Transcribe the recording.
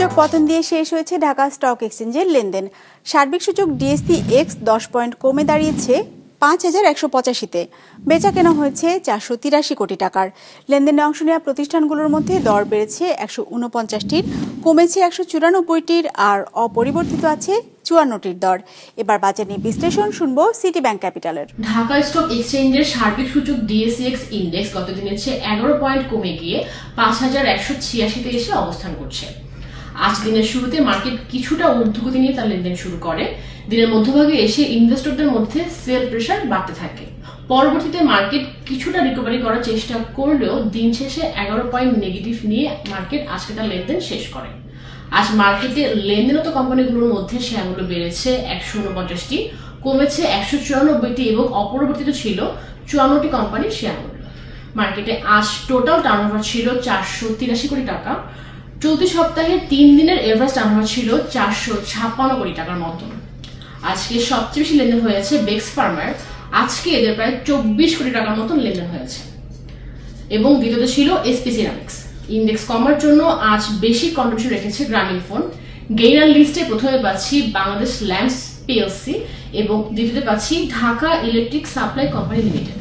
সূচক পতন দিয়ে শেষ হয়েছে ঢাকা স্টক এক্সচেঞ্জের লেনদেন। সার্বিক সূচক ডিএসসি এক্স 10 পয়েন্ট কমে দাঁড়িয়েছে 5185-তে। বেচা কেনা হয়েছে 483 কোটি টাকার। লেনদেনে অংশ নেওয়া প্রতিষ্ঠানগুলোর মধ্যে দর বেড়েছে 149টির, কমেছে 194টির, আর অপরিবর্তিত আছে 54টির দর। এবার বাজার নিয়ে বিশ্লেষণ শুনবো সিটি ব্যাংক ক্যাপিটালের। ঢাকা স্টক এক্সচেঞ্জের সার্বিক সূচক ডিএসইএক্স ইন্ডেক্স গত দিনের চেয়ে 11 পয়েন্ট কমে গিয়ে 5186তে এসে অবস্থান করছে। আজ দিনের শুরুতে মার্কেট কিছুটা ঊর্ধ্বগতি নিয়ে তার লেনদেন শুরু করে। দিনের মধ্যভাগে এসে ইনভেস্টরদের মধ্যে সেল প্রেসার বাড়তে থাকে। পরবর্তীতে মার্কেট কিছুটা রিকভারি করার চেষ্টা করলেও দিন শেষে 11 পয়েন্ট নেগেটিভ নিয়ে মার্কেট আজকে তার লেনদেন শেষ করে। আজ মার্কেটে লেনদেনত কোম্পানিগুলোর মধ্যে শেয়ারগুলো বেড়েছে 149টি, কমেছে 194টি এবং অপরিবর্তিত ছিল 54টি কোম্পানির শেয়ারগুলো। মার্কেটে আজ টোটাল টার্নওভার ছিল 483 কোটি টাকা। চলতি সপ্তাহে 3 দিনের এভারেজ টার্নওভার ছিল 456 কোটি টাকার মতো। আজকে সবচেয়ে বেশি লেনদেন হয়েছে বেক্স ফার্মার। আজকে এদের প্রায় 24 কোটি টাকার মতো লেনদেন হয়েছে এবং দ্বিতীয়তে ছিল এসপি সিরামিক্স। ইন্ডেক্স কমার জন্য আজ বেশি কন্ট্রিবিউশন রেখেছে গ্রামীণফোন। গেইনার লিস্টে প্রথমে পাচ্ছি বাংলাদেশ ল্যাম্পস পিএলসি এবং দ্বিতীয়তে পাচ্ছি Dhaka electric supply company limited.